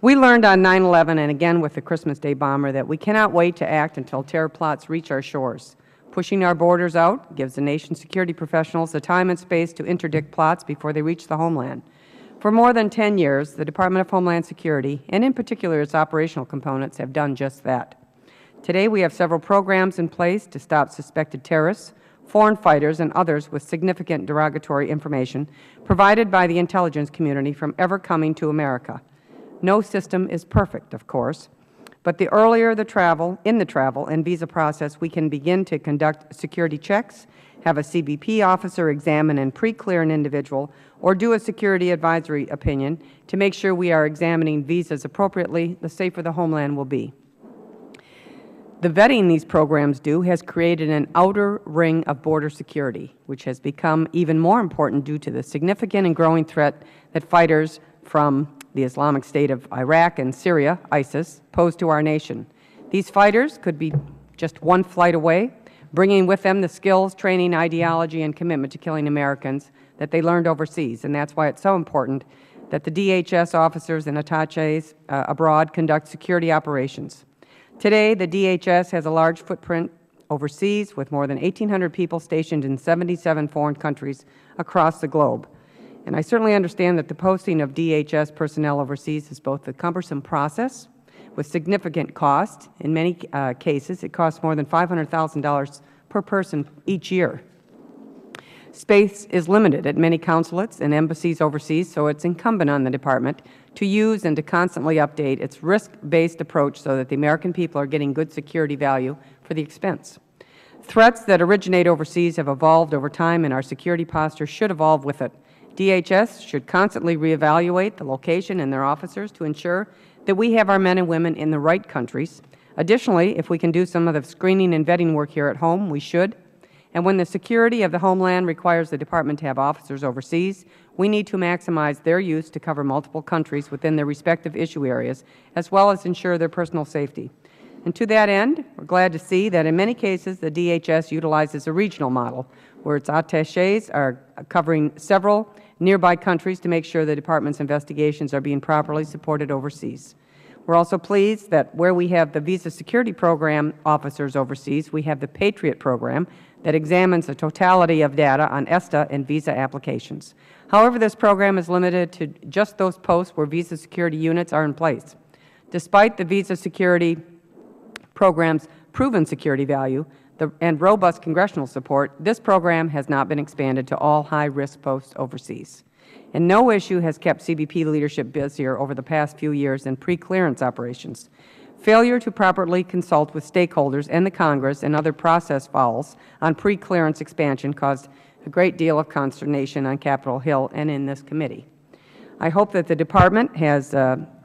We learned on 9/11 and again with the Christmas Day bomber that we cannot wait to act until terror plots reach our shores. Pushing our borders out gives the nation's security professionals the time and space to interdict plots before they reach the homeland. For more than 10 years, the Department of Homeland Security, and in particular its operational components, have done just that. Today we have several programs in place to stop suspected terrorists, foreign fighters, and others with significant derogatory information provided by the intelligence community from ever coming to America. No system is perfect, of course, but the earlier the travel and visa process we can begin to conduct security checks, have a CBP officer examine and pre-clear an individual, or do a security advisory opinion to make sure we are examining visas appropriately, the safer the homeland will be. The vetting these programs do has created an outer ring of border security, which has become even more important due to the significant and growing threat that fighters from the Islamic State of Iraq and Syria, ISIS, pose to our nation. These fighters could be just one flight away, bringing with them the skills, training, ideology, and commitment to killing Americans that they learned overseas. And that's why it's so important that the DHS officers and attaches abroad conduct security operations. Today, the DHS has a large footprint overseas with more than 1,800 people stationed in 77 foreign countries across the globe. And I certainly understand that the posting of DHS personnel overseas is both a cumbersome process with significant cost. In many cases, it costs more than $500,000 per person each year. Space is limited at many consulates and embassies overseas, so it's incumbent on the Department to use and to constantly update its risk-based approach so that the American people are getting good security value for the expense. Threats that originate overseas have evolved over time, and our security posture should evolve with it. DHS should constantly reevaluate the location and their officers to ensure that we have our men and women in the right countries. Additionally, if we can do some of the screening and vetting work here at home, we should. And when the security of the homeland requires the Department to have officers overseas, we need to maximize their use to cover multiple countries within their respective issue areas, as well as ensure their personal safety. And to that end, we are glad to see that in many cases the DHS utilizes a regional model, where its attaches are covering several nearby countries to make sure the Department's investigations are being properly supported overseas. We are also pleased that where we have the Visa Security Program officers overseas, we have the Patriot Program that examines the totality of data on ESTA and visa applications. However, this program is limited to just those posts where visa security units are in place. Despite the Visa Security Program's proven security value and robust congressional support, this program has not been expanded to all high-risk posts overseas. And no issue has kept CBP leadership busier over the past few years than pre-clearance operations. Failure to properly consult with stakeholders and the Congress and other process fouls on pre-clearance expansion caused a great deal of consternation on Capitol Hill and in this committee. I hope that the Department has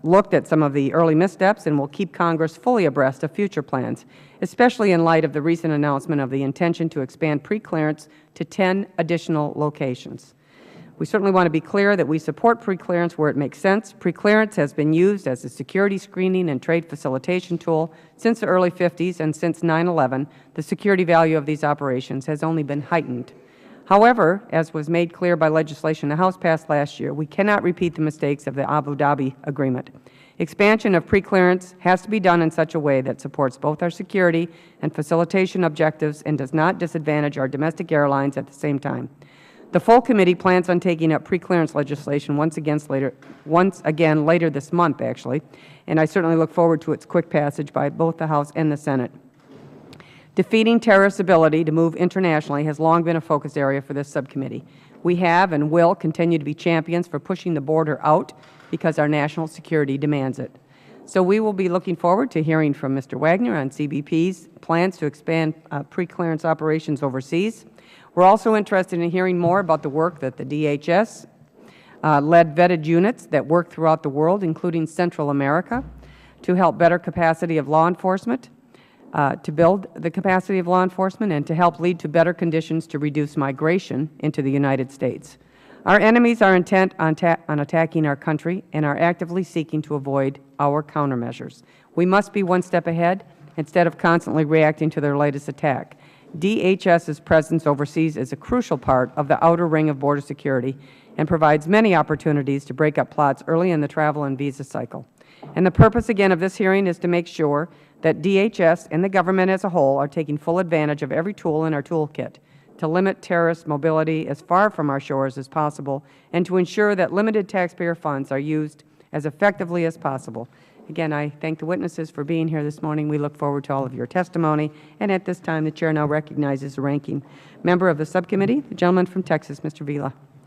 looked at some of the early missteps and will keep Congress fully abreast of future plans, especially in light of the recent announcement of the intention to expand pre-clearance to 10 additional locations. We certainly want to be clear that we support pre-clearance where it makes sense. Pre-clearance has been used as a security screening and trade facilitation tool since the early 50s, and since 9/11, the security value of these operations has only been heightened. However, as was made clear by legislation the House passed last year, we cannot repeat the mistakes of the Abu Dhabi Agreement. Expansion of pre-clearance has to be done in such a way that supports both our security and facilitation objectives and does not disadvantage our domestic airlines at the same time. The full committee plans on taking up pre-clearance legislation once again later this month, actually, and I certainly look forward to its quick passage by both the House and the Senate. Defeating terrorists' ability to move internationally has long been a focus area for this subcommittee. We have and will continue to be champions for pushing the border out because our national security demands it. So we will be looking forward to hearing from Mr. Wagner on CBP's plans to expand pre-clearance operations overseas. We are also interested in hearing more about the work that the DHS led vetted units that work throughout the world, including Central America, to help better capacity of law enforcement, to build the capacity of law enforcement, and to help lead to better conditions to reduce migration into the United States. Our enemies are intent on attacking our country and are actively seeking to avoid our countermeasures. We must be one step ahead instead of constantly reacting to their latest attack. DHS's presence overseas is a crucial part of the outer ring of border security and provides many opportunities to break up plots early in the travel and visa cycle. And the purpose, again, of this hearing is to make sure that DHS and the government as a whole are taking full advantage of every tool in our toolkit to limit terrorist mobility as far from our shores as possible and to ensure that limited taxpayer funds are used as effectively as possible. Again, I thank the witnesses for being here this morning. We look forward to all of your testimony. And at this time, the Chair now recognizes the ranking member of the subcommittee, the gentleman from Texas, Mr. Vila.